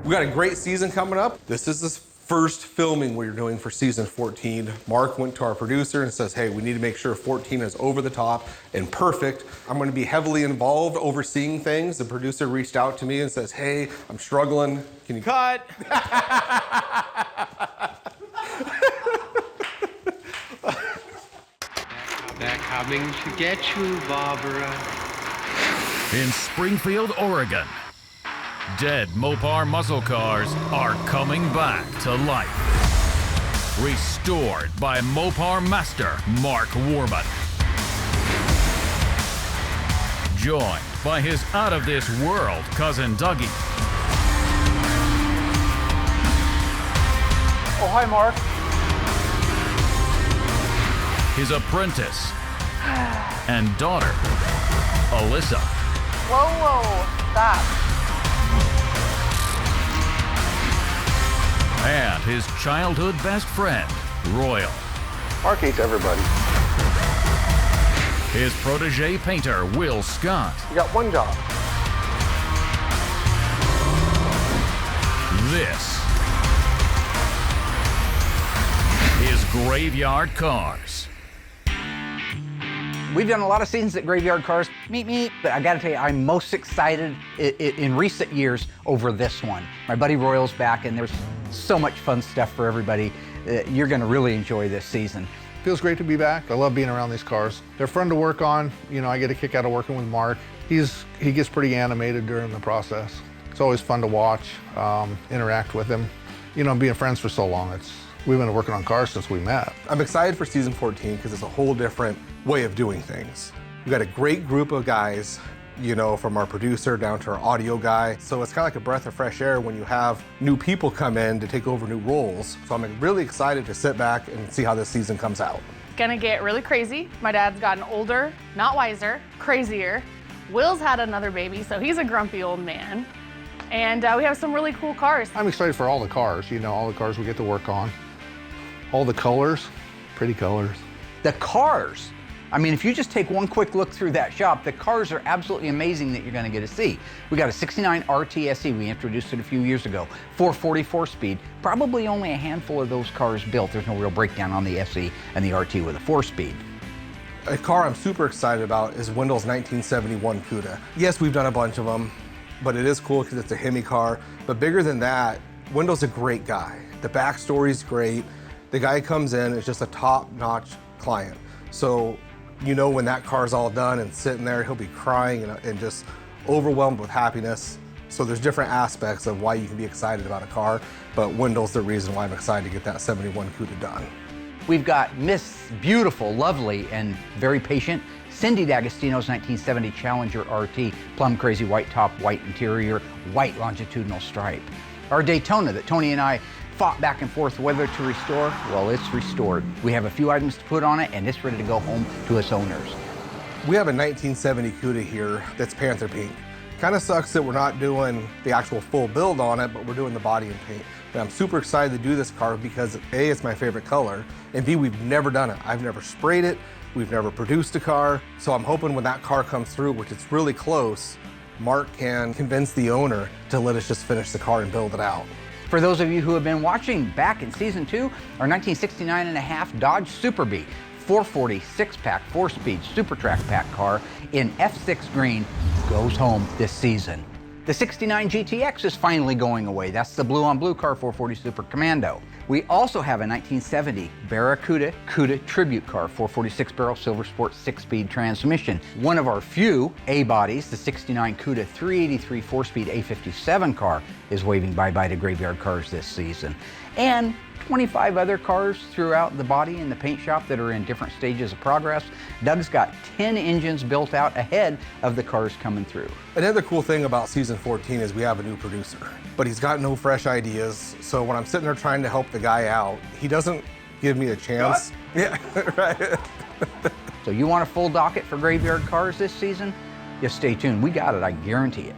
We got a great season coming up. This is the first filming we're doing for season 14. Mark went to our producer and says, hey, we need to make sure 14 is over the top and perfect. I'm gonna be heavily involved overseeing things. The producer reached out to me and says, hey, I'm struggling. Can you cut? They're coming to get you, Barbara. In Springfield, Oregon, dead Mopar muscle cars are coming back to life. Restored by Mopar master Mark Warman. Joined by his out-of-this-world cousin Dougie. Oh, hi, Mark. His apprentice and daughter, Alyssa. Whoa, stop. And his childhood best friend, Royal. Mark hates everybody. His protege painter, Will Scott. You got one job. This is Graveyard Carz. We've done a lot of seasons at Graveyard Carz, meet, but I gotta tell you, I'm most excited in recent years over this one. My buddy Royal's back, and there's so much fun stuff for everybody. You're gonna really enjoy this season. Feels great to be back. I love being around these cars. They're fun to work on. You know, I get a kick out of working with Mark. He gets pretty animated during the process. It's always fun to watch, interact with him. You know, being friends for so long, we've been working on cars since we met. I'm excited for season 14 because it's a whole different way of doing things. We've got a great group of guys, you know, from our producer down to our audio guy. So it's kind of like a breath of fresh air when you have new people come in to take over new roles. So I'm really excited to sit back and see how this season comes out. It's gonna get really crazy. My dad's gotten older, not wiser, crazier. Will's had another baby, so he's a grumpy old man. And we have some really cool cars. I'm excited for all the cars, you know, all the cars we get to work on. All the colors, pretty colors. The cars, I mean, if you just take one quick look through that shop, the cars are absolutely amazing that you're gonna get to see. We got a 69 RTSE, we introduced it a few years ago, 444 speed. Probably only a handful of those cars built. There's no real breakdown on the SE and the RT with a 4-speed. A car I'm super excited about is Wendell's 1971 Cuda. Yes, we've done a bunch of them, but it is cool because it's a Hemi car. But bigger than that, Wendell's a great guy. The backstory's great. The guy comes in, is just a top-notch client. So, you know, when that car's all done and sitting there, he'll be crying and just overwhelmed with happiness. So there's different aspects of why you can be excited about a car, but Wendell's the reason why I'm excited to get that 71 Cuda done. We've got Miss Beautiful, lovely, and very patient Cindy D'Agostino's 1970 Challenger RT, plum crazy white top, white interior, white longitudinal stripe. Our Daytona that Tony and I fought back and forth whether to restore, well, it's restored. We have a few items to put on it, and it's ready to go home to its owners. We have a 1970 Cuda here that's Panther pink. Kind of sucks that we're not doing the actual full build on it, but we're doing the body and paint. And I'm super excited to do this car because A, it's my favorite color, and B, we've never done it. I've never sprayed it, we've never produced a car, so I'm hoping when that car comes through, which it's really close, Mark can convince the owner to let us just finish the car and build it out. For those of you who have been watching back in season 2, our 1969 and a half Dodge Super Bee, 440 6-pack, 4-speed Super Track Pack car in F6 green goes home this season. The 69 GTX is finally going away. That's the blue on blue car, 440 Super Commando. We also have a 1970 Barracuda Cuda Tribute car, 446 barrel Silver Sport 6-speed transmission. One of our few A-bodies, the 69 Cuda 383 4-speed A57 car, is waving bye-bye to Graveyard Carz this season. And 25 other cars throughout the body and the paint shop that are in different stages of progress. Doug's got 10 engines built out ahead of the cars coming through. Another cool thing about season 14 is we have a new producer, but he's got no fresh ideas. So when I'm sitting there trying to help the guy out, he doesn't give me a chance. Yeah, right. So you want a full docket for Graveyard Carz this season? Just stay tuned. We got it, I guarantee it.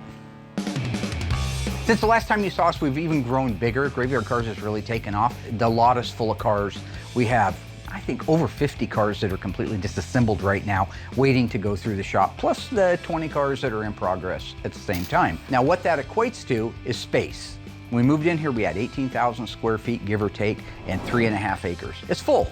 Since the last time you saw us, we've even grown bigger. Graveyard Carz has really taken off. The lot is full of cars. We have, I think, over 50 cars that are completely disassembled right now, waiting to go through the shop, plus the 20 cars that are in progress at the same time. Now, what that equates to is space. When we moved in here, we had 18,000 square feet, give or take, and 3.5 acres. It's full.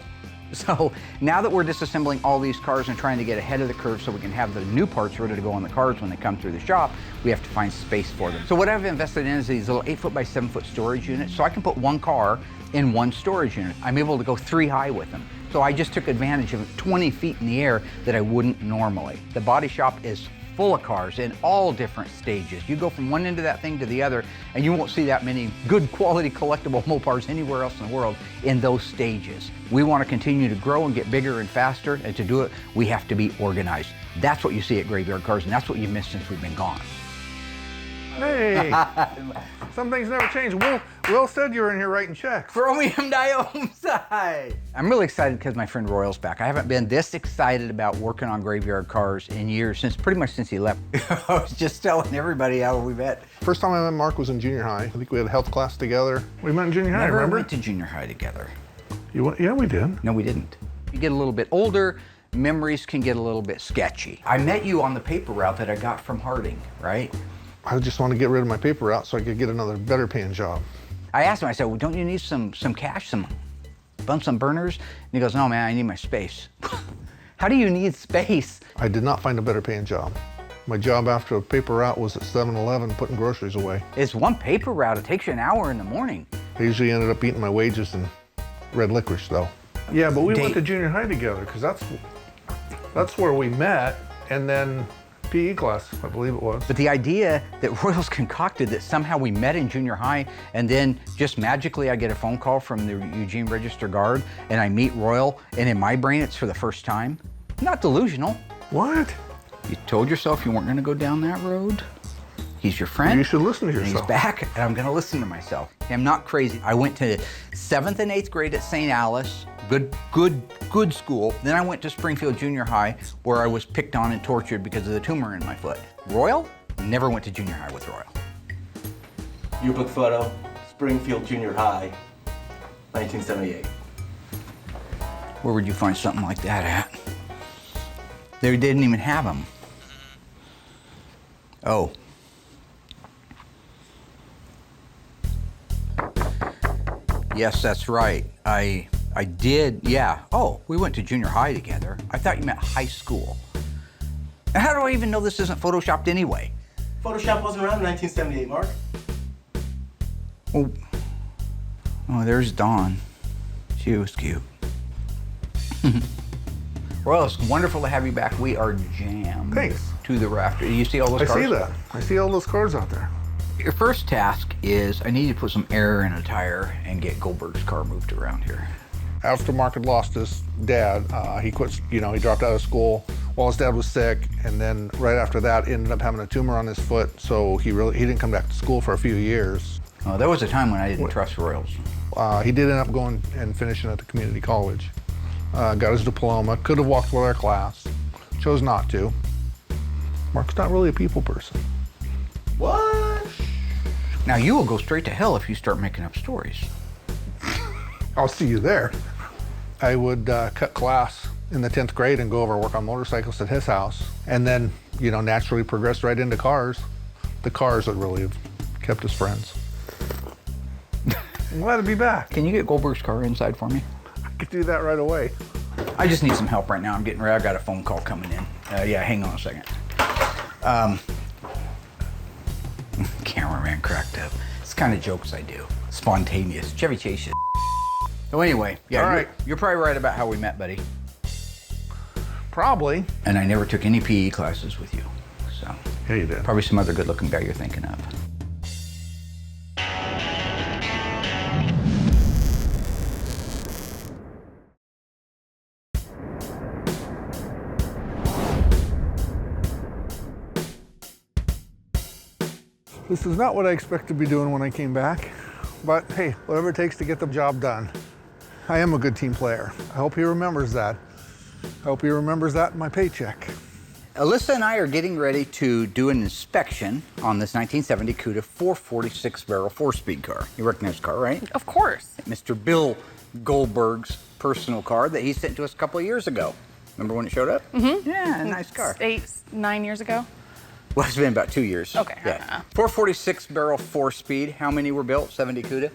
So now that we're disassembling all these cars and trying to get ahead of the curve so we can have the new parts ready to go on the cars when they come through the shop, we have to find space for them. So what I've invested in is these little 8-foot by 7-foot storage units, so I can put one car in one storage unit. I'm able to go 3 high with them. So I just took advantage of 20 feet in the air that I wouldn't normally. The body shop is full of cars in all different stages. You go from one end of that thing to the other, and you won't see that many good quality collectible Mopars anywhere else in the world in those stages. We want to continue to grow and get bigger and faster, and to do it, we have to be organized. That's what you see at Graveyard Carz, and that's what you've missed since we've been gone. Hey, some things never change. Will said you were in here writing checks. Chromium dioxide. I'm really excited because my friend Royal's back. I haven't been this excited about working on Graveyard Carz in years, pretty much since he left. I was just telling everybody how we met. First time I met Mark was in junior high. I think we had a health class together. We met in junior high, Never remember? went to junior high together. Yeah, we did. No, we didn't. You get a little bit older, memories can get a little bit sketchy. I met you on the paper route that I got from Harding, right? I just wanted to get rid of my paper route so I could get another better paying job. I asked him, I said, well, don't you need some cash, some burners? And he goes, no, man, I need my space. How do you need space? I did not find a better paying job. My job after a paper route was at 7-Eleven putting groceries away. It's one paper route. It takes you an hour in the morning. I usually ended up eating my wages in red licorice, though. Yeah, but we went to junior high together because that's where we met, and then PE class, I believe it was. But the idea that Royals concocted that somehow we met in junior high and then just magically I get a phone call from the Eugene Register Guard and I meet Royal, and in my brain it's for the first time. Not delusional. What? You told yourself you weren't going to go down that road. He's your friend. You should listen to and yourself. He's back, and I'm going to listen to myself. I'm not crazy. I went to 7th and 8th grade at St. Alice. Good school. Then I went to Springfield Junior High, where I was picked on and tortured because of the tumor in my foot. Royal? Never went to junior high with Royal. Yearbook photo, Springfield Junior High, 1978. Where would you find something like that at? They didn't even have them. Oh. Yes, that's right. I did, yeah. Oh, we went to junior high together. I thought you meant high school. And how do I even know this isn't photoshopped anyway? Photoshop wasn't around in 1978, Mark. Oh, there's Dawn. She was cute. Well, it's wonderful to have you back. We are jammed. Thanks. To the rafter. You see all those I cars? see that. I see all those cars out there. Your first task is I need to put some air in a tire and get Goldberg's car moved around here. After Mark had lost his dad, he quit, he dropped out of school while his dad was sick, and then right after that ended up having a tumor on his foot, so he didn't come back to school for a few years. There was a time when I didn't trust Royals. He did end up going and finishing at the community college. Got his diploma, could have walked with our class, chose not to. Mark's not really a people person. What? Now you will go straight to hell if you start making up stories. I'll see you there. I would cut class in the 10th grade and go over and work on motorcycles at his house, and then, naturally progressed right into cars. The cars that really have kept us friends. I'm glad to be back. Can you get Goldberg's car inside for me? I could do that right away. I just need some help right now. I'm getting ready. I've got a phone call coming in. Yeah, hang on a second. Cameraman cracked up. It's the kind of jokes I do. Spontaneous. Chevy Chase shit. So anyway, yeah, all right. You're probably right about how we met, buddy. Probably. And I never took any PE classes with you, so. Yeah, you did. Probably some other good-looking guy you're thinking of. This is not what I expected to be doing when I came back, but hey, whatever it takes to get the job done. I am a good team player. I hope he remembers that. I hope he remembers that in my paycheck. Alyssa and I are getting ready to do an inspection on this 1970 Cuda 446-barrel 4-speed car. You recognize the car, right? Of course. Mr. Bill Goldberg's personal car that he sent to us a couple of years ago. Remember when it showed up? Mm-hmm. Yeah, a nice car. 9 years ago. Well, it's been about 2 years. Okay. Yeah. 446 barrel 4-speed. How many were built? 70 Cuda?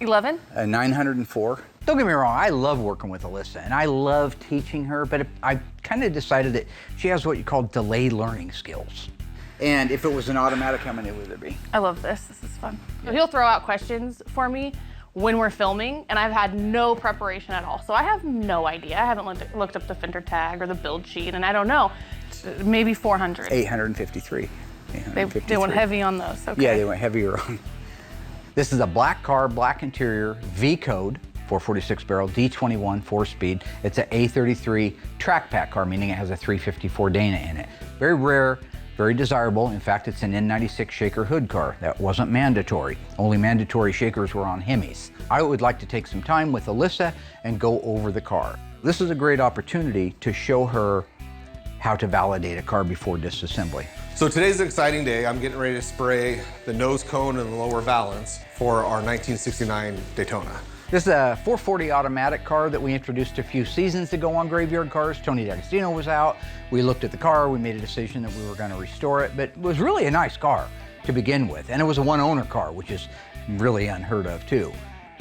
11? 904. Don't get me wrong, I love working with Alyssa and I love teaching her, but I kind of decided that she has what you call delayed learning skills. And if it was an automatic, how many would it be? I love this. This is fun. So he'll throw out questions for me when we're filming, and I've had no preparation at all. So I have no idea. I haven't looked up the fender tag or the build sheet, and I don't know. Maybe 400. 853. They went heavy on those. Okay. Yeah, they went heavier on. This is a black car, black interior, V code, 446 barrel, D21 4-speed. It's an A33 track pack car, meaning it has a 354 Dana in it. Very rare, very desirable. In fact, it's an N96 shaker hood car. That wasn't mandatory. Only mandatory shakers were on Hemis. I would like to take some time with Alyssa and go over the car. This is a great opportunity to show her how to validate a car before disassembly. So today's an exciting day. I'm getting ready to spray the nose cone and the lower valance for our 1969 Daytona. This is a 440 automatic car that we introduced a few seasons ago on Graveyard Cars. Tony D'Agostino was out. We looked at the car. We made a decision that we were going to restore it, but it was really a nice car to begin with. And it was a one-owner car, which is really unheard of too.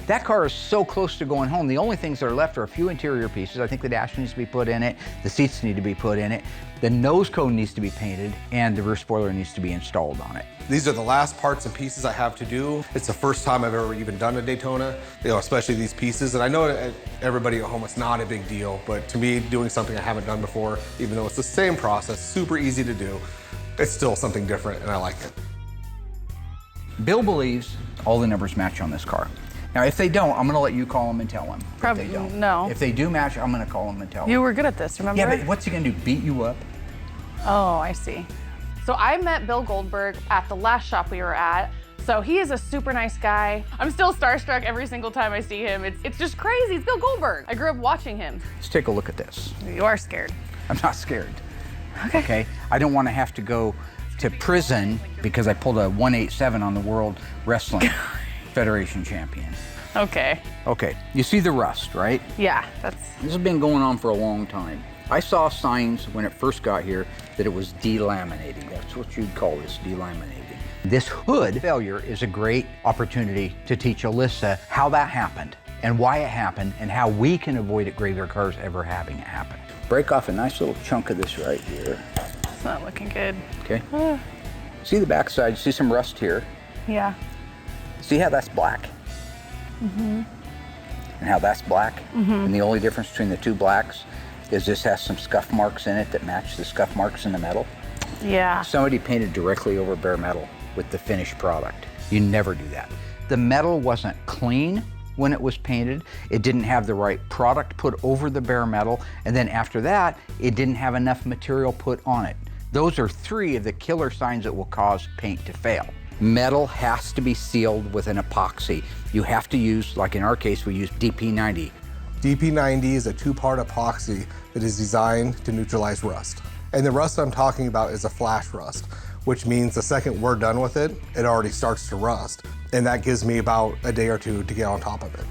That car is so close to going home. The only things that are left are a few interior pieces. I think the dash needs to be put in it. The seats need to be put in it. The nose cone needs to be painted and the rear spoiler needs to be installed on it. These are the last parts and pieces I have to do. It's the first time I've ever even done a Daytona, especially these pieces. And I know everybody at home, it's not a big deal, but to me, doing something I haven't done before, even though it's the same process, super easy to do, it's still something different and I like it. Bill believes all the numbers match on this car. Now, if they don't, I'm gonna let you call them and tell them. Probably if they don't. No. If they do match, I'm gonna call them and tell them. You were good at this, remember? Yeah, but what's he gonna do, beat you up? Oh, I see. So I met Bill Goldberg at the last shop we were at. So he is a super nice guy. I'm still starstruck every single time I see him. It's just crazy, it's Bill Goldberg. I grew up watching him. Let's take a look at this. You are scared. I'm not scared. Okay. I don't wanna have to go to prison because I pulled a 187 on the World Wrestling Federation champion. Okay. Okay, you see the rust, right? Yeah, This has been going on for a long time. I saw signs when it first got here that it was delaminating. That's what you'd call this, delaminating. This hood failure is a great opportunity to teach Alyssa how that happened and why it happened and how we can avoid at Graveyard Cars ever having it happen. Break off a nice little chunk of this right here. it's not looking good. Okay. See the back side, see some rust here. Yeah. See how that's black? Mm-hmm. And how that's black? Mm-hmm. And the only difference between the two blacks is this has some scuff marks in it that match the scuff marks in the metal. Yeah. Somebody painted directly over bare metal with the finished product. You never do that. The metal wasn't clean when it was painted. It didn't have the right product put over the bare metal. And then after that, it didn't have enough material put on it. Those are 3 of the killer signs that will cause paint to fail. Metal has to be sealed with an epoxy. You have to use, like in our case, we use DP90. DP90 is a 2-part epoxy that is designed to neutralize rust. And the rust I'm talking about is a flash rust, which means the second we're done with it, it already starts to rust. And that gives me about a day or 2 to get on top of it.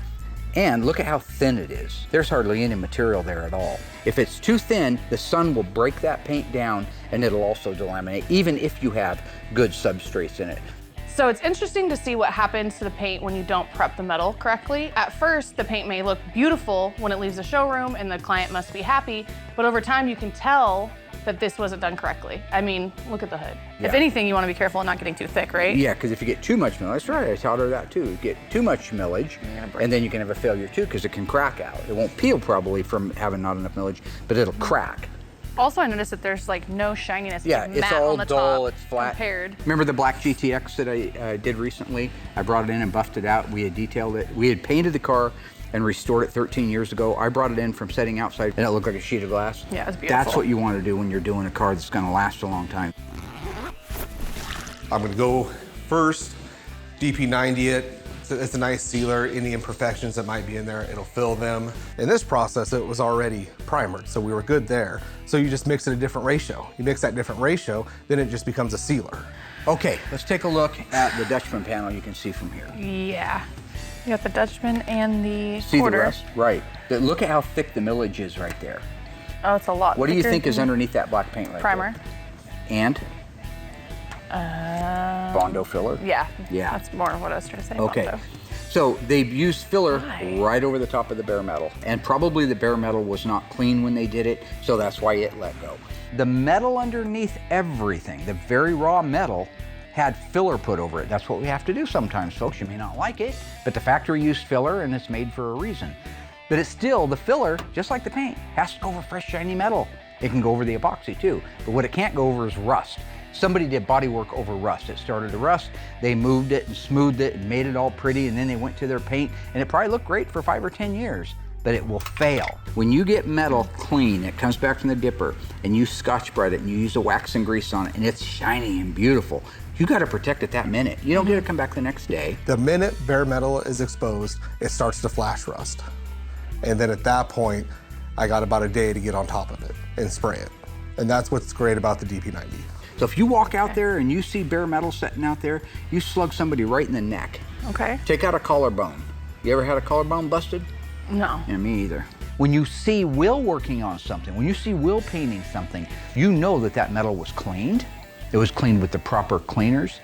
And look at how thin it is. There's hardly any material there at all. If it's too thin, the sun will break that paint down and it'll also delaminate, even if you have good substrates in it. So it's interesting to see what happens to the paint when you don't prep the metal correctly. At first, the paint may look beautiful when it leaves the showroom and the client must be happy, but over time you can tell that this wasn't done correctly. I mean, look at the hood. Yeah. If anything, you want to be careful of not getting too thick, right? Yeah, because if you get too much millage, that's right, I taught her that too. You get too much millage, and then you can have a failure too, because it can crack out. It won't peel probably from having not enough millage, but it'll crack. Also, I noticed that there's like no shininess. Yeah, like it's matte all on the dull, top it's flat. Compared. Remember the black GTX that I did recently? I brought it in and buffed it out. We had detailed it. We had painted the car and restored it 13 years ago. I brought it in from setting outside and it looked like a sheet of glass. Yeah, it was beautiful. That's what you want to do when you're doing a car that's going to last a long time. I'm gonna go first, DP90 it. It's a nice sealer. Any imperfections that might be in there, it'll fill them. In this process, it was already primered, so we were good there. So you just mix it a different ratio. You mix that different ratio, then it just becomes a sealer. Okay, let's take a look at the Dutchman panel you can see from here. Yeah. You got the Dutchman and the See quarter. the rust? Right. Look at how thick the millage is right there. Oh, it's a lot. What do you thicker think is than underneath that black paint right primer? there? And? Bondo filler? Yeah. Yeah. That's more what I was trying to say. Okay. Bondo. So they've used filler Why? right over the top of the bare metal. And probably the bare metal was not clean when they did it, so that's why it let go. The metal underneath everything, the very raw metal, had filler put over it. That's what we have to do sometimes, folks. You may not like it, but the factory used filler and it's made for a reason. But it's still, the filler, just like the paint, has to go over fresh, shiny metal. It can go over the epoxy too, but what it can't go over is rust. Somebody did body work over rust. It started to rust, they moved it and smoothed it and made it all pretty, and then they went to their paint, and it probably looked great for 5 or 10 years, but it will fail. When you get metal clean, it comes back from the dipper, and you Scotch-Brite it, and you use a wax and grease on it, and it's shiny and beautiful, you gotta protect it that minute. You don't get to come back the next day. The minute bare metal is exposed, it starts to flash rust. And then at that point, I got about a day to get on top of it and spray it. And that's what's great about the DP90. So if you walk out there and you see bare metal sitting out there, you slug somebody right in the neck. Okay. Take out a collarbone. You ever had a collarbone busted? No. Yeah, me either. When you see Will working on something, when you see Will painting something, you know that that metal was cleaned. It was cleaned with the proper cleaners.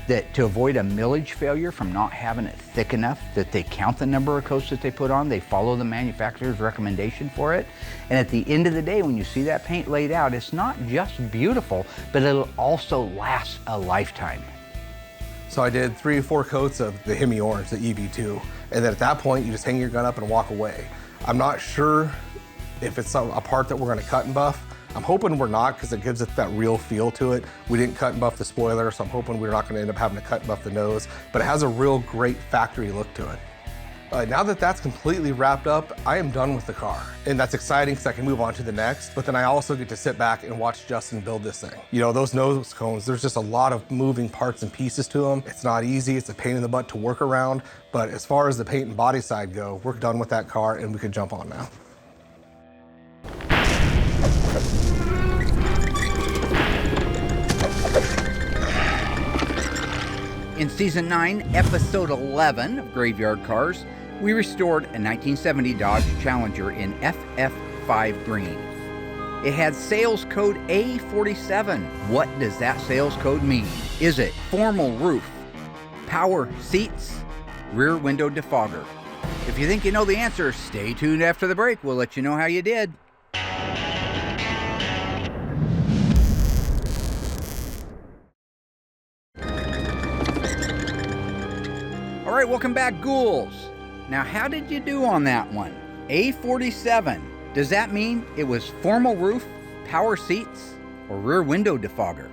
That to avoid a millage failure from not having it thick enough, that they count the number of coats that they put on, they follow the manufacturer's recommendation for it. And at the end of the day, when you see that paint laid out, it's not just beautiful, but it'll also last a lifetime. So I did 3 or 4 coats of the Hemi Orange, the EV2. And then at that point, you just hang your gun up and walk away. I'm not sure if it's a part that we're gonna cut and buff. I'm hoping we're not, because it gives it that real feel to it. We didn't cut and buff the spoiler, so I'm hoping we're not gonna end up having to cut and buff the nose, but it has a real great factory look to it. Now that that's completely wrapped up, I am done with the car. And that's exciting because I can move on to the next, but then I also get to sit back and watch Justin build this thing. You know, those nose cones, there's just a lot of moving parts and pieces to them. It's not easy, it's a pain in the butt to work around, but as far as the paint and body side go, we're done with that car and we can jump on now. In season 9, episode 11 of Graveyard Cars, we restored a 1970 Dodge Challenger in FF5 green. It had sales code A47. What does that sales code mean? Is it formal roof, power seats, rear window defogger? If you think you know the answer, stay tuned after the break. We'll let you know how you did. All right, welcome back, ghouls. Now, how did you do on that one? A47. Does that mean it was formal roof, power seats, or rear window defogger?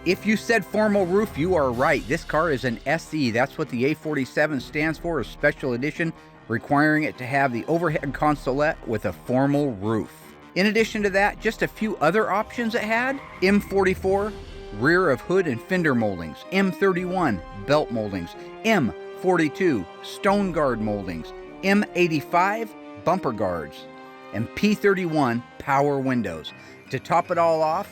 If you said formal roof, you are right. This car is an SE. That's what the A47 stands for, a special edition, requiring it to have the overhead consolette with a formal roof. In addition to that, just a few other options it had. M44, rear of hood and fender moldings. M31, belt moldings. M42, stone guard moldings. M85, bumper guards. And P31, power windows. To top it all off,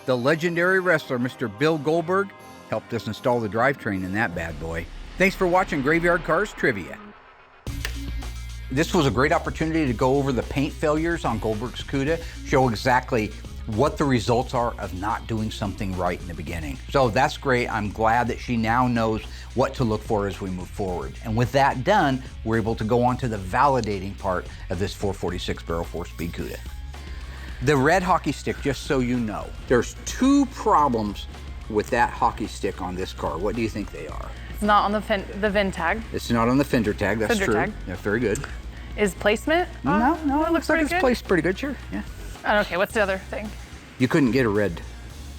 the legendary wrestler, Mr. Bill Goldberg, helped us install the drivetrain in that bad boy. Thanks for watching Graveyard Cars Trivia. This was a great opportunity to go over the paint failures on Goldberg's Cuda, show exactly what the results are of not doing something right in the beginning. So that's great. I'm glad that she now knows what to look for as we move forward. And with that done, we're able to go on to the validating part of this 446 barrel 4-speed Cuda. The red hockey stick, just so you know, there's 2 problems with that hockey stick on this car. What do you think they are? It's not on the VIN tag. It's not on the fender tag, that's Fender true. tag. Yeah, very good. Is placement? No, it looks like pretty it's good. placed pretty good, sure, yeah. Okay, what's the other thing? You couldn't get a red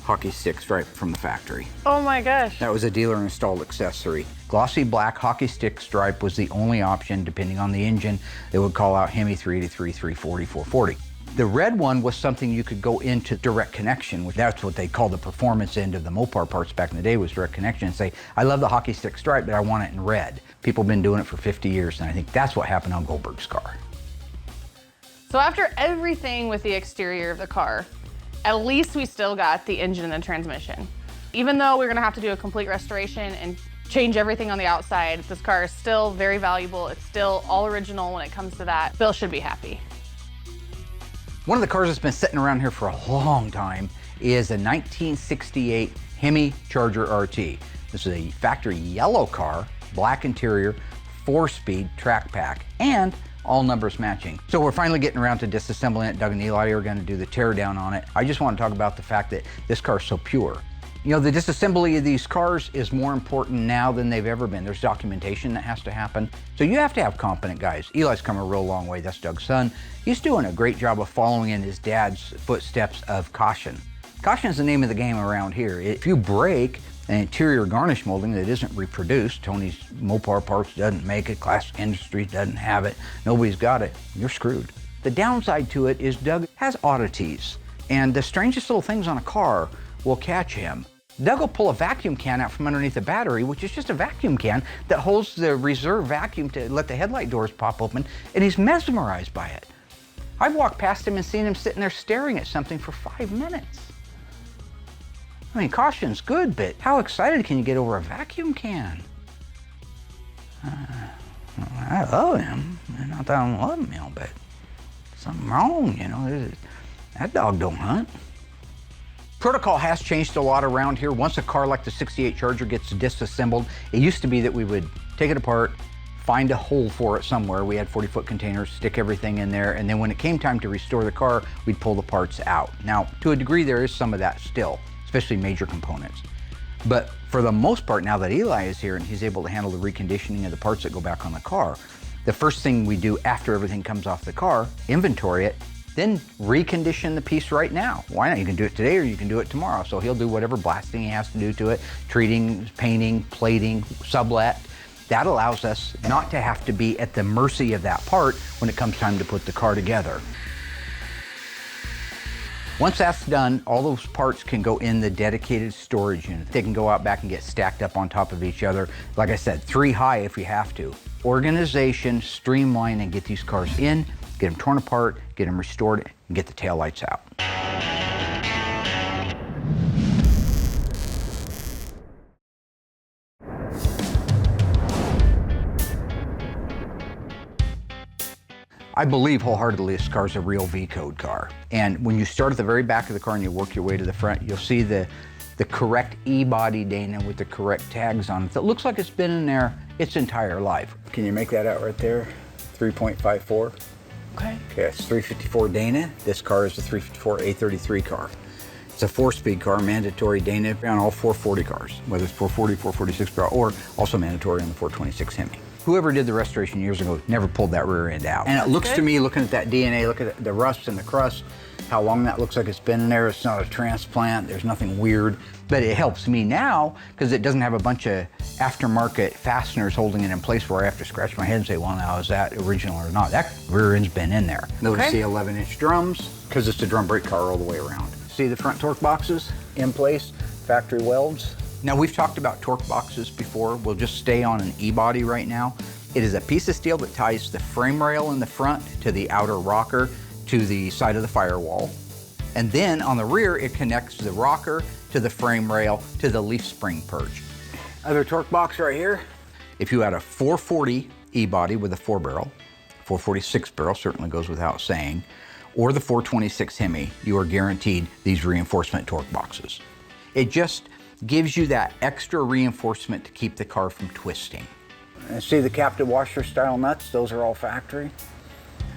hockey stick stripe from the factory. Oh my gosh. That was a dealer installed accessory. Glossy black hockey stick stripe was the only option, depending on the engine. They would call out Hemi 383, 340, 440. The red one was something you could go into direct connection, which that's what they called the performance end of the Mopar parts back in the day, was direct connection, and say, I love the hockey stick stripe, but I want it in red. People have been doing it for 50 years, and I think that's what happened on Goldberg's car. So after everything with the exterior of the car, at least we still got the engine and the transmission. Even though we're gonna have to do a complete restoration and change everything on the outside, this car is still very valuable. It's still all original when it comes to that. Bill should be happy. One of the cars that's been sitting around here for a long time is a 1968 Hemi Charger RT. This is a factory yellow car, black interior, 4-speed track pack, and all numbers matching. So we're finally getting around to disassembling it. Doug and Eli are gonna do the tear down on it. I just want to talk about the fact that this car is so pure. You know, the disassembly of these cars is more important now than they've ever been. There's documentation that has to happen. So you have to have competent guys. Eli's come a real long way. That's Doug's son. He's doing a great job of following in his dad's footsteps of caution. Caution is the name of the game around here. If you break an interior garnish molding that isn't reproduced, Tony's Mopar Parts doesn't make it, Classic Industries doesn't have it, nobody's got it, you're screwed. The downside to it is Doug has oddities, and the strangest little things on a car will catch him. Doug will pull a vacuum can out from underneath the battery, which is just a vacuum can that holds the reserve vacuum to let the headlight doors pop open, and he's mesmerized by it. I've walked past him and seen him sitting there staring at something for 5 minutes. I mean, caution's good, but how excited can you get over a vacuum can? I love him. Not that I don't love him, but something wrong, you know. That dog don't hunt. Protocol has changed a lot around here. Once a car like the 68 Charger gets disassembled, it used to be that we would take it apart, find a hole for it somewhere. We had 40-foot containers, stick everything in there, and then when it came time to restore the car, we'd pull the parts out. Now, to a degree, there is some of that still, especially major components. But for the most part, now that Eli is here and he's able to handle the reconditioning of the parts that go back on the car, the first thing we do after everything comes off the car, inventory it, then recondition the piece right now. Why not? You can do it today or you can do it tomorrow. So he'll do whatever blasting he has to do to it, treating, painting, plating, sublet. That allows us not to have to be at the mercy of that part when it comes time to put the car together. Once that's done, all those parts can go in the dedicated storage unit. They can go out back and get stacked up on top of each other. Like I said, 3 high if you have to. Organization, streamline, and get these cars in, get them torn apart, get them restored, and get the taillights out. I believe wholeheartedly this car is a real V-code car. And when you start at the very back of the car and you work your way to the front, you'll see the correct E-body Dana with the correct tags on it that looks like it's been in there its entire life. Can you make that out right there? 3.54. Okay, it's 354 Dana. This car is a 354 A33 car. It's a 4-speed car, mandatory Dana on all 440 cars, whether it's 440, 446 barrel, or also mandatory on the 426 Hemi. Whoever did the restoration years ago never pulled that rear end out. And it looks to me, looking at that DNA, look at the rust and the crust, how long that looks like it's been in there. It's not a transplant, there's nothing weird. But it helps me now because it doesn't have a bunch of aftermarket fasteners holding it in place where I have to scratch my head and say, well, now is that original or not? That rear end's been in there. Notice the 11-inch drums because it's a drum brake car all the way around. See the front torque boxes in place, factory welds. Now, we've talked about torque boxes before. We'll just stay on an E-body right now. It is a piece of steel that ties the frame rail in the front to the outer rocker to the side of the firewall. And then on the rear, it connects the rocker to the frame rail to the leaf spring perch. Other torque box right here. If you had a 440 E-body with a 4-barrel, 446 barrel certainly goes without saying, or the 426 Hemi, you are guaranteed these reinforcement torque boxes. It just gives you that extra reinforcement to keep the car from twisting. And see the captive washer style nuts? Those are all factory.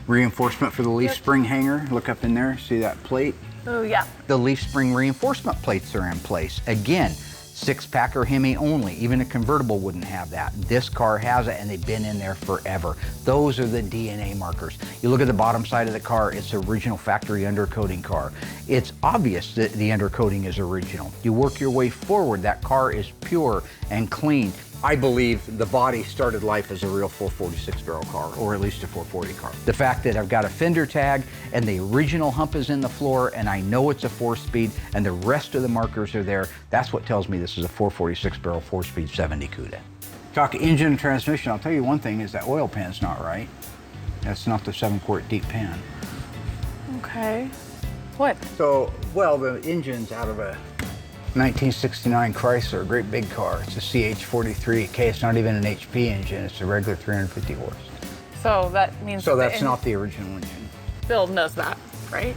Reinforcement for the leaf spring hanger. Look up in there, see that plate? Oh, yeah. The leaf spring reinforcement plates are in place. Again, 6-packer Hemi only. Even a convertible wouldn't have that. This car has it, and they've been in there forever. Those are the DNA markers. You look at the bottom side of the car, it's original factory undercoating car. It's obvious that the undercoating is original. You work your way forward, that car is pure and clean. I believe the body started life as a real 446 barrel car, or at least a 440 car. The fact that I've got a fender tag and the original hump is in the floor and I know it's a 4-speed and the rest of the markers are there, that's what tells me this is a 446 barrel 4-speed 70 Cuda. Talk engine and transmission, I'll tell you one thing is that oil pan's not right. That's not the 7-quart deep pan. Okay. What? So, well, the engine's out of a 1969 Chrysler, a great big car. It's a CH43. Okay, it's not even an HP engine. It's a regular 350 horse. So that means... So that's not the original engine. Bill knows that, right?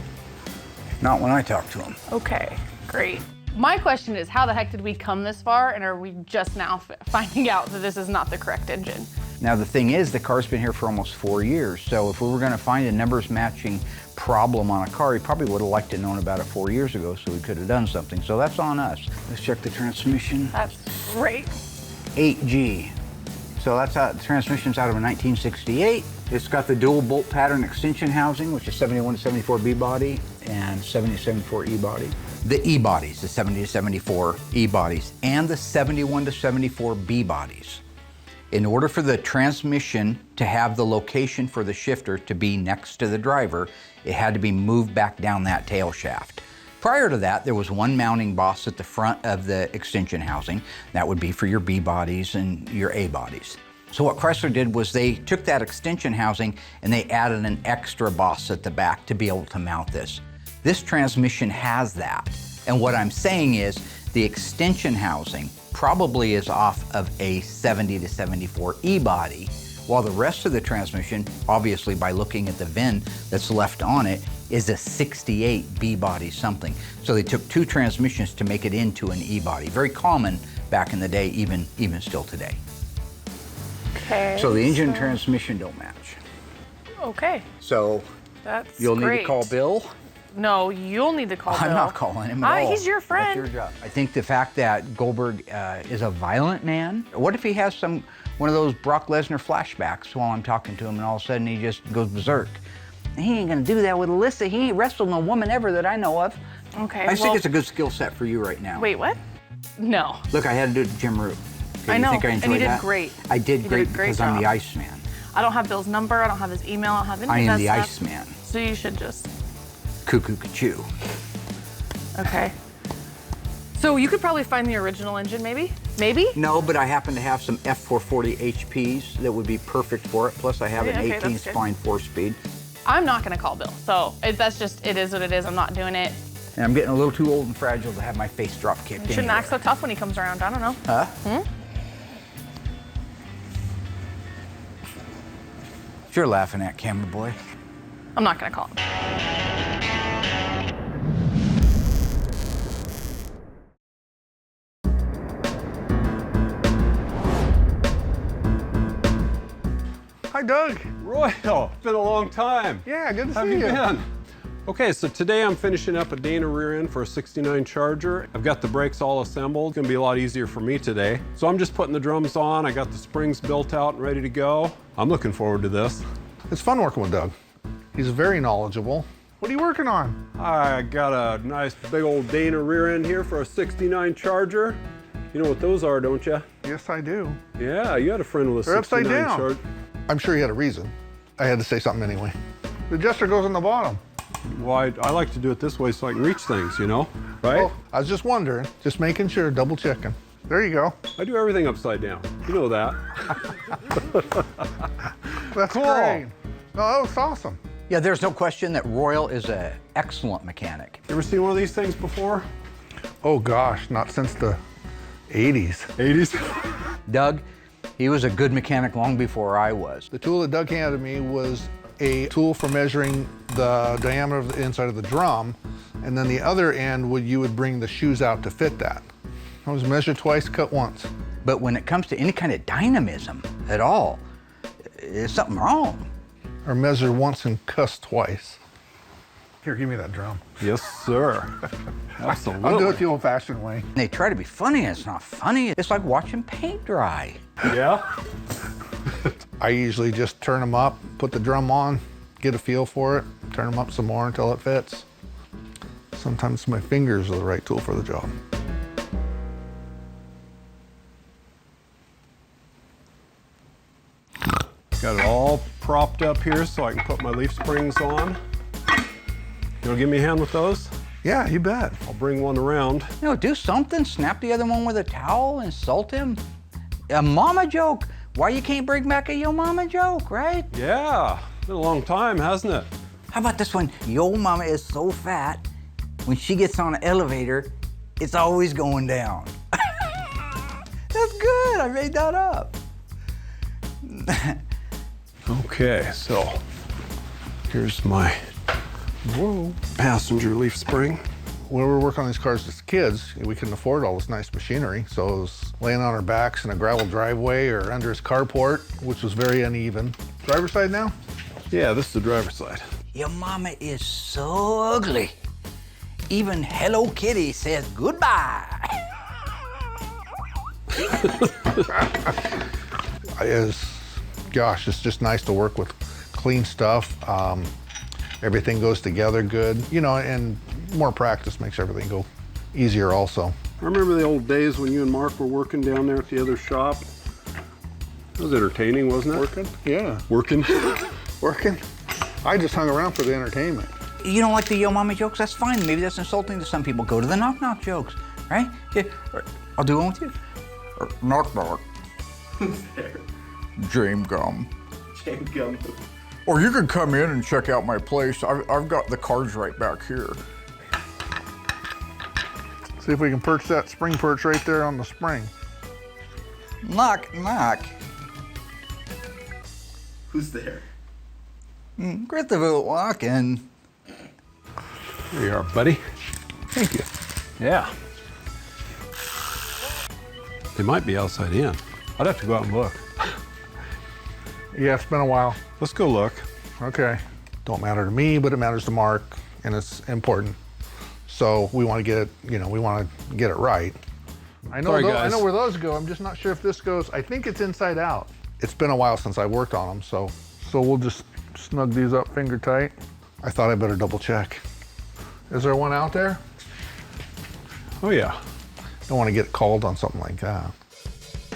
Not when I talk to him. Okay. Great. My question is, how the heck did we come this far, and are we just now finding out that this is not the correct engine? Now the thing is, the car's been here for almost 4 years, so if we were gonna find a numbers matching problem on a car, he probably would have liked to known about it 4 years ago, so we could have done something. So that's on us. Let's check the transmission. That's great. 8G. So that's the transmission's out of a 1968. It's got the dual bolt pattern extension housing, which is 71 to 74 B body and 70 to 74 E body. The E bodies, the 70 to 74 E bodies, and the 71 to 74 B bodies. In order for the transmission to have the location for the shifter to be next to the driver, it had to be moved back down that tail shaft. Prior to that, there was one mounting boss at the front of the extension housing. That would be for your B bodies and your A bodies. So what Chrysler did was they took that extension housing and they added an extra boss at the back to be able to mount this. This transmission has that. And what I'm saying is the extension housing probably is off of a 70 to 74 E body, while the rest of the transmission, obviously by looking at the VIN that's left on it, is a 68 B body something. So they took two transmissions to make it into an E body. Very common back in the day, even still today. Okay. So the engine and transmission don't match. Okay. So That's you'll great. need to call Bill. No, you'll need to call Bill. I'm not calling him at all. He's your friend. That's your job. I think the fact that Goldberg is a violent man. What if he has one of those Brock Lesnar flashbacks while I'm talking to him, and all of a sudden he just goes berserk? He ain't gonna do that with Alyssa. He ain't wrestled no woman ever that I know of. Okay. I think it's a good skill set for you right now. Wait, what? No. Look, I had to do it to Jim Root. Okay, I know, you think I enjoyed and you did that? great. I did You great did a great because I'm the job. Iceman. I don't have Bill's number. I don't have his email. I don't have any I of am that the stuff. Iceman. So you should just. Cuckoo Cachoo. Okay. So you could probably find the original engine, maybe? Maybe? No, but I happen to have some F440 HPs that would be perfect for it. Plus, I have Yeah, an okay, 18 that's good. spline 4-speed. I'm not gonna call Bill. So that's just, it is what it is. I'm not doing it. And I'm getting a little too old and fragile to have my face drop kicked You shouldn't anywhere. act so tough when he comes around. I don't know. Huh? You're laughing at, camera boy. I'm not gonna call him. Hi, Doug. Royal, it's been a long time. Yeah, good to How have see you you. been? Okay, so today I'm finishing up a Daytona rear end for a 69 Charger. I've got the brakes all assembled. It's gonna be a lot easier for me today. So I'm just putting the drums on. I got the springs built out and ready to go. I'm looking forward to this. It's fun working with Doug. He's very knowledgeable. What are you working on? I got a nice big old Daytona rear end here for a 69 Charger. You know what those are, don't you? Yes, I do. Yeah, you had a friend with a They're upside 69 down. Charger. I'm sure he had a reason. I had to say something anyway. The adjuster goes on the bottom. Well, I like to do it this way so I can reach things, you know, right? Oh, I was just wondering, just making sure, double checking. There you go. I do everything upside down. You know that. That's Cool. great. No, that was awesome. Yeah, there's no question that Royal is an excellent mechanic. You ever seen one of these things before? Oh gosh, not since the 80s. 80s? Doug, he was a good mechanic long before I was. The tool that Doug handed me was a tool for measuring the diameter of the inside of the drum, and then the other end you would bring the shoes out to fit that. I was measured twice, cut once. But when it comes to any kind of dynamism at all, there's something wrong. Or measure once and cuss twice. Here, give me that drum. Yes, sir. Absolutely. I'll do it the old-fashioned way. They try to be funny, and it's not funny. It's like watching paint dry. Yeah? I usually just turn them up, put the drum on, get a feel for it, turn them up some more until it fits. Sometimes my fingers are the right tool for the job. Got it all propped up here so I can put my leaf springs on. You wanna give me a hand with those? Yeah, you bet. I'll bring one around. You know, do something. Snap the other one with a towel, insult him. A mama joke. Why you can't bring back a yo mama joke, right? Yeah, been a long time, hasn't it? How about this one? Yo mama is so fat, when she gets on an elevator, it's always going down. That's good, I made that up. Okay, so here's my passenger leaf spring. When we were working on these cars as kids, we couldn't afford all this nice machinery, so it was laying on our backs in a gravel driveway or under his carport, which was very uneven. Driver's side now? Yeah, this is the driver's side. Your mama is so ugly. Even Hello Kitty says goodbye. Gosh, it's just nice to work with clean stuff. Everything goes together good, you know, and more practice makes everything go easier also. I remember the old days when you and Mark were working down there at the other shop. It was entertaining, wasn't it? Working? Yeah. Working? Working? I just hung around for the entertainment. You don't like the yo mommy jokes? That's fine. Maybe that's insulting to some people. Go to the knock knock jokes, right? Yeah. I'll do one with you. Knock knock. Who's there? James Gum. James Gum. Or you could come in and check out my place. I've got the cards right back here. See if we can perch that spring perch right there on the spring. Knock knock. Who's there? Christopher walking. There you are, buddy. Thank you. Yeah. They might be outside in. I'd have to go out and look. Yeah, it's been a while. Let's go look. Okay. Don't matter to me, but it matters to Mark, and it's important. So we want to get it, you know, we want to get it right. I know, Sorry, I guys. know where those go. I'm just not sure if this goes. I think it's inside out. It's been a while since I worked on them, so we'll just snug these up finger tight. I thought I better double check. Is there one out there? Oh yeah. Don't want to get called on something like that.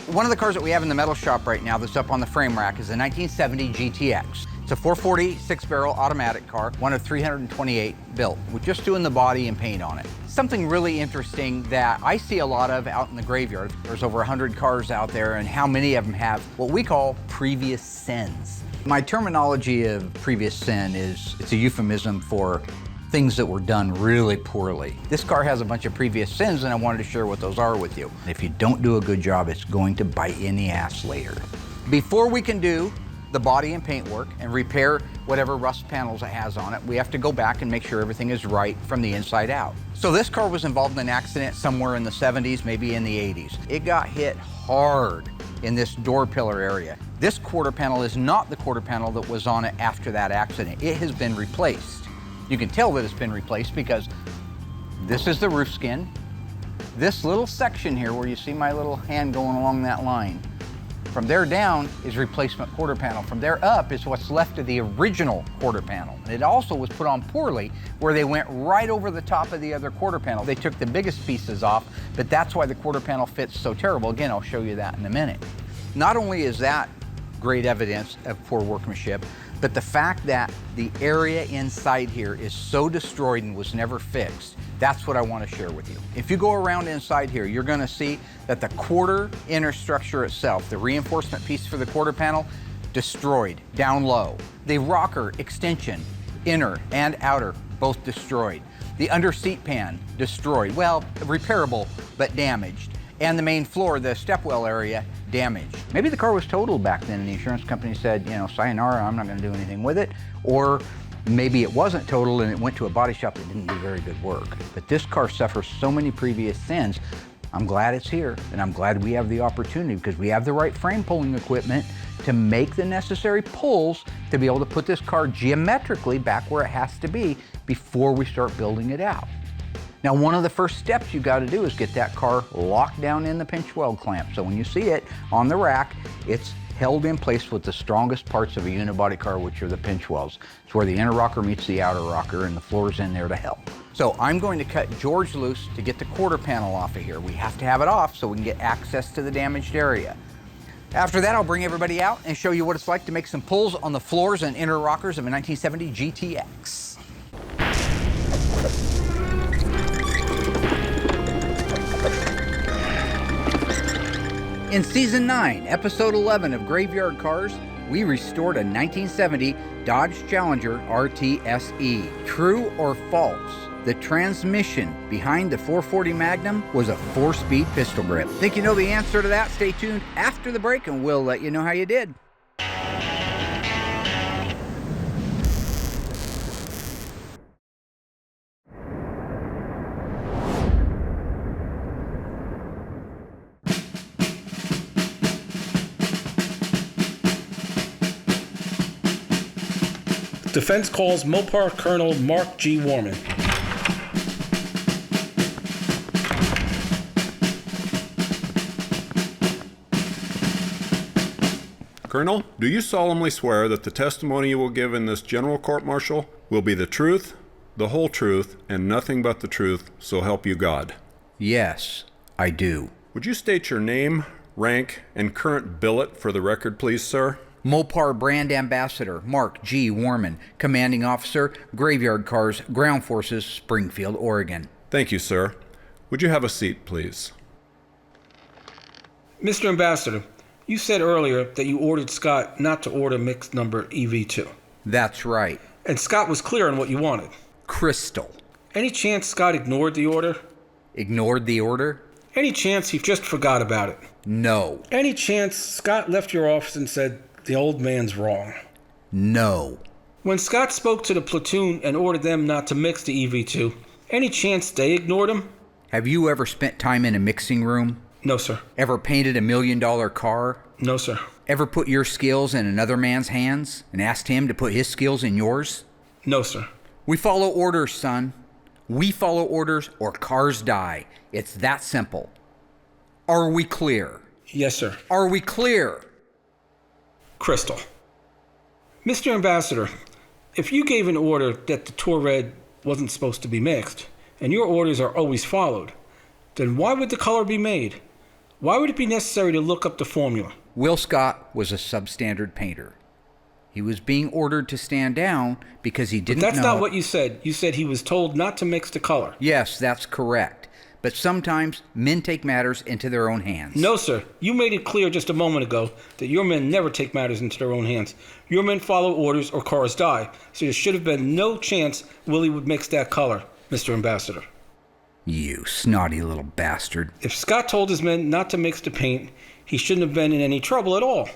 One of the cars that we have in the metal shop right now that's up on the frame rack is a 1970 GTX. It's a 440 6-barrel automatic car, one of 328 built, with just doing the body and paint on it. Something really interesting that I see a lot of out in the graveyard. There's over 100 cars out there, and how many of them have what we call previous sins. My terminology of previous sin is, it's a euphemism for things that were done really poorly. This car has a bunch of previous sins, and I wanted to share what those are with you. If you don't do a good job, it's going to bite you in the ass later. Before we can do the body and paint work and repair whatever rust panels it has on it, we have to go back and make sure everything is right from the inside out. So this car was involved in an accident somewhere in the 70s, maybe in the 80s. It got hit hard in this door pillar area. This quarter panel is not the quarter panel that was on it after that accident. It has been replaced. You can tell that it's been replaced because this is the roof skin. This little section here where you see my little hand going along that line, from there down is replacement quarter panel. From there up is what's left of the original quarter panel. And it also was put on poorly where they went right over the top of the other quarter panel. They took the biggest pieces off, but that's why the quarter panel fits so terrible. Again, I'll show you that in a minute. Not only is that great evidence of poor workmanship, but the fact that the area inside here is so destroyed and was never fixed, that's what I want to share with you. If you go around inside here, you're going to see that the quarter inner structure itself, the reinforcement piece for the quarter panel, destroyed, down low. The rocker extension, inner and outer, both destroyed. The under seat pan, destroyed. Well, repairable, but damaged. And the main floor, the stepwell area, damaged. Maybe the car was totaled back then and the insurance company said, you know, sayonara, I'm not going to do anything with it. Or maybe it wasn't totaled and it went to a body shop that didn't do very good work. But this car suffers so many previous sins. I'm glad it's here, and I'm glad we have the opportunity because we have the right frame pulling equipment to make the necessary pulls to be able to put this car geometrically back where it has to be before we start building it out. Now, one of the first steps you got to do is get that car locked down in the pinch weld clamp. So when you see it on the rack, it's held in place with the strongest parts of a unibody car, which are the pinch welds. It's where the inner rocker meets the outer rocker, and the floor's in there to help. So I'm going to cut George loose to get the quarter panel off of here. We have to have it off so we can get access to the damaged area. After that, I'll bring everybody out and show you what it's like to make some pulls on the floors and inner rockers of a 1970 GTX. In Season 9, Episode 11 of Graveyard Cars, we restored a 1970 Dodge Challenger RTSE. True or false? The transmission behind the 440 Magnum was a 4-speed pistol grip. Think you know the answer to that? Stay tuned after the break and we'll let you know how you did. Defense calls Mopar Colonel Mark G. Warman. Colonel, do you solemnly swear that the testimony you will give in this general court-martial will be the truth, the whole truth, and nothing but the truth, so help you God? Yes, I do. Would you state your name, rank, and current billet for the record, please, sir? Mopar Brand Ambassador Mark G. Warman, Commanding Officer, Graveyard Cars, Ground Forces, Springfield, Oregon. Thank you, sir. Would you have a seat, please? Mr. Ambassador, you said earlier that you ordered Scott not to order mixed number EV2. That's right. And Scott was clear on what you wanted. Crystal. Any chance Scott ignored the order? Ignored the order? Any chance he just forgot about it? No. Any chance Scott left your office and said, the old man's wrong? No. When Scott spoke to the platoon and ordered them not to mix the EV2, any chance they ignored him? Have you ever spent time in a mixing room? No, sir. Ever painted $1 million car? No, sir. Ever put your skills in another man's hands and asked him to put his skills in yours? No, sir. We follow orders, son. We follow orders or cars die. It's that simple. Are we clear? Yes, sir. Are we clear? Crystal. Mr. Ambassador, if you gave an order that the Tour Red wasn't supposed to be mixed, and your orders are always followed, then why would the color be made? Why would it be necessary to look up the formula? Will Scott was a substandard painter. He was being ordered to stand down because he didn't know... But that's not what you said. You said he was told not to mix the color. Yes, that's correct. But sometimes men take matters into their own hands. No, sir. You made it clear just a moment ago that your men never take matters into their own hands. Your men follow orders or cars die. So there should have been no chance Willie would mix that color, Mr. Ambassador. You snotty little bastard. If Scott told his men not to mix the paint, he shouldn't have been in any trouble at all.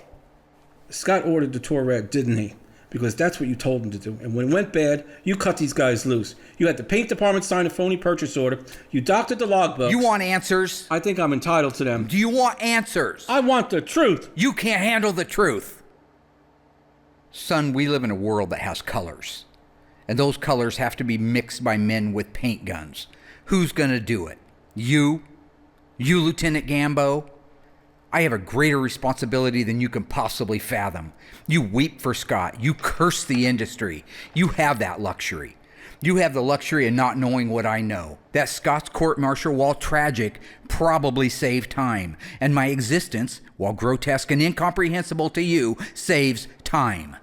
Scott ordered the Tour Red, didn't he? Because that's what you told him to do. And when it went bad, you cut these guys loose. You had the paint department sign a phony purchase order. You doctored the logbooks. You want answers? I think I'm entitled to them. Do you want answers? I want the truth. You can't handle the truth. Son, we live in a world that has colors. And those colors have to be mixed by men with paint guns. Who's gonna do it? You? You, Lieutenant Gambo? I have a greater responsibility than you can possibly fathom. You weep for Scott. You curse the industry. You have that luxury. You have the luxury of not knowing what I know. That Scott's court-martial, while tragic, probably saved time. And my existence, while grotesque and incomprehensible to you, saves time.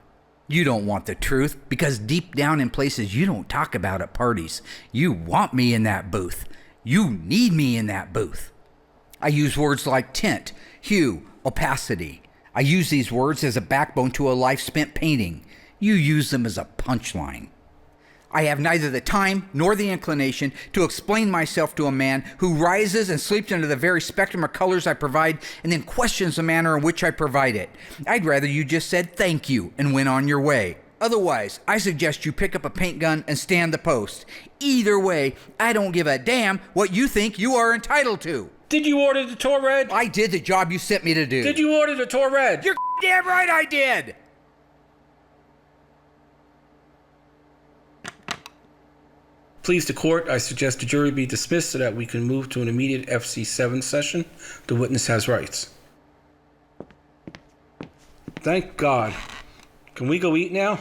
You don't want the truth because deep down in places you don't talk about at parties, you want me in that booth. You need me in that booth. I use words like tint, hue, opacity. I use these words as a backbone to a life spent painting. You use them as a punchline. I have neither the time nor the inclination to explain myself to a man who rises and sleeps under the very spectrum of colors I provide and then questions the manner in which I provide it. I'd rather you just said thank you and went on your way. Otherwise, I suggest you pick up a paint gun and stand the post. Either way, I don't give a damn what you think you are entitled to. Did you order the Tour Red? I did the job you sent me to do. Did you order the Tour Red? You're damn right I did! Please, the court, I suggest the jury be dismissed so that we can move to an immediate FC7 session. The witness has rights. Thank God. Can we go eat now?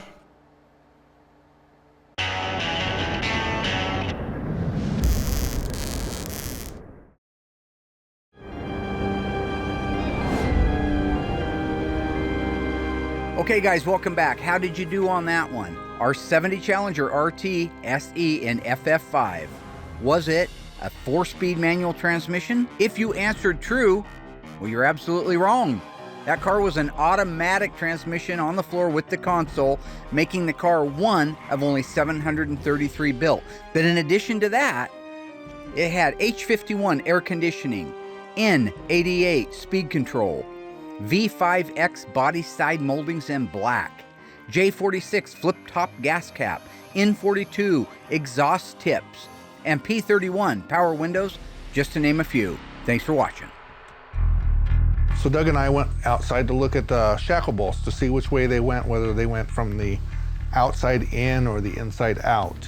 Okay guys, welcome back. How did you do on that one? Our 70 Challenger RT SE in FF5. Was it a 4-speed manual transmission? If you answered true, well, you're absolutely wrong. That car was an automatic transmission on the floor with the console, making the car one of only 733 built. But in addition to that, it had H51 air conditioning, N88 speed control, V5X body side moldings in black, J46 flip-top gas cap, N42 exhaust tips, and P31 power windows, just to name a few. Thanks for watching. So Doug and I went outside to look at the shackle bolts to see which way they went, whether they went from the outside in or the inside out.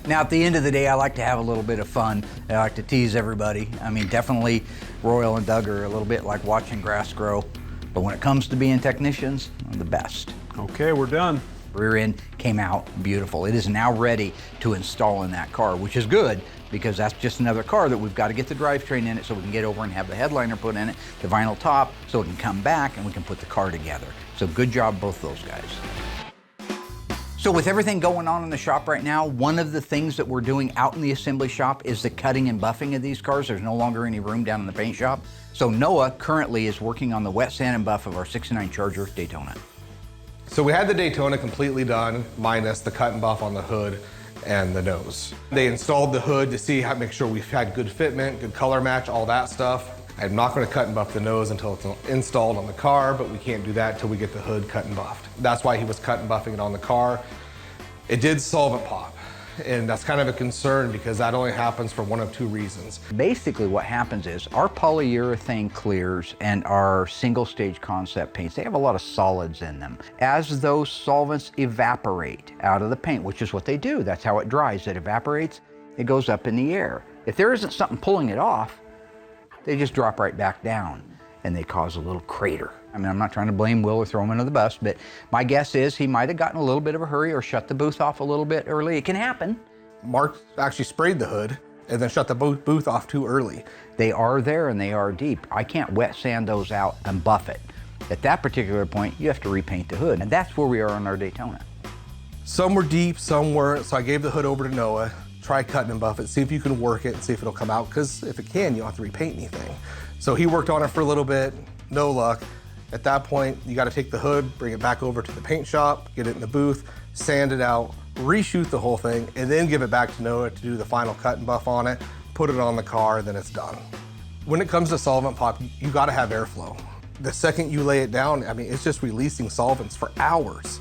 Now, at the end of the day, I like to have a little bit of fun. I like to tease everybody. I mean, definitely Royal and Doug are a little bit like watching grass grow. But when it comes to being technicians, they're the best. Okay, we're done. Rear end came out beautiful. It is now ready to install in that car, which is good because that's just another car that we've got to get the drivetrain in it so we can get over and have the headliner put in it, the vinyl top, so it can come back and we can put the car together. So good job, both those guys. So with everything going on in the shop right now, one of the things that we're doing out in the assembly shop is the cutting and buffing of these cars. There's no longer any room down in the paint shop. So Noah currently is working on the wet sand and buff of our 69 Charger Daytona. So we had the Daytona completely done, minus the cut and buff on the hood and the nose. They installed the hood to see how make sure we've had good fitment, good color match, all that stuff. I'm not going to cut and buff the nose until it's installed on the car, but we can't do that until we get the hood cut and buffed. That's why he was cut and buffing it on the car. It did solvent pop, and that's kind of a concern because that only happens for one of two reasons. Basically what happens is our polyurethane clears and our single stage concept paints, they have a lot of solids in them. As those solvents evaporate out of the paint, which is what they do, that's how it dries, it evaporates, it goes up in the air. If there isn't something pulling it off, they just drop right back down and they cause a little crater. I mean, I'm not trying to blame Will or throw him under the bus, but my guess is he might have gotten a little bit of a hurry or shut the booth off a little bit early. It can happen. Mark actually sprayed the hood and then shut the booth off too early. They are there and they are deep. I can't wet sand those out and buff it. At that particular point, you have to repaint the hood, and that's where we are on our Daytona. Some were deep, some weren't, so I gave the hood over to Noah. Try cutting and buff it, see if you can work it and see if it'll come out, because if it can, you don't have to repaint anything. So he worked on it for a little bit, no luck. At that point, you gotta take the hood, bring it back over to the paint shop, get it in the booth, sand it out, reshoot the whole thing, and then give it back to Noah to do the final cut and buff on it, put it on the car, then it's done. When it comes to solvent pop, you gotta have airflow. The second you lay it down, I mean, it's just releasing solvents for hours.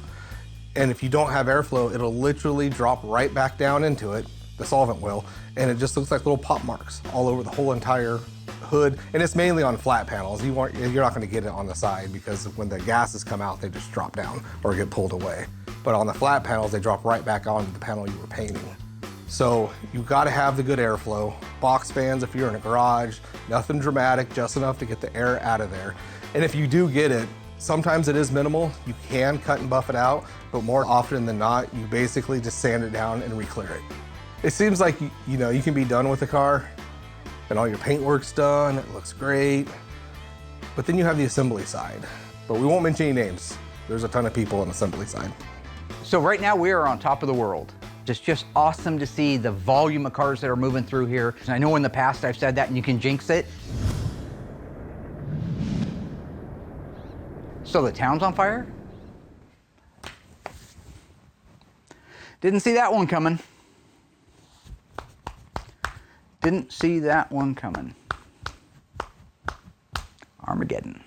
And if you don't have airflow, it'll literally drop right back down into it, the solvent will, and it just looks like little pop marks all over the whole entire hood. And it's mainly on flat panels. You're not gonna get it on the side because when the gases come out, they just drop down or get pulled away. But on the flat panels, they drop right back onto the panel you were painting. So you gotta have the good airflow. Box fans if you're in a garage, nothing dramatic, just enough to get the air out of there. And if you do get it, sometimes it is minimal. You can cut and buff it out, but more often than not, you basically just sand it down and re-clear it. It seems like, you know, you can be done with the car and all your paint work's done, it looks great, but then you have the assembly side. But we won't mention any names. There's a ton of people on the assembly side. So right now we are on top of the world. It's just awesome to see the volume of cars that are moving through here. And I know in the past I've said that and you can jinx it. So the town's on fire? Didn't see that one coming. Didn't see that one coming. Armageddon.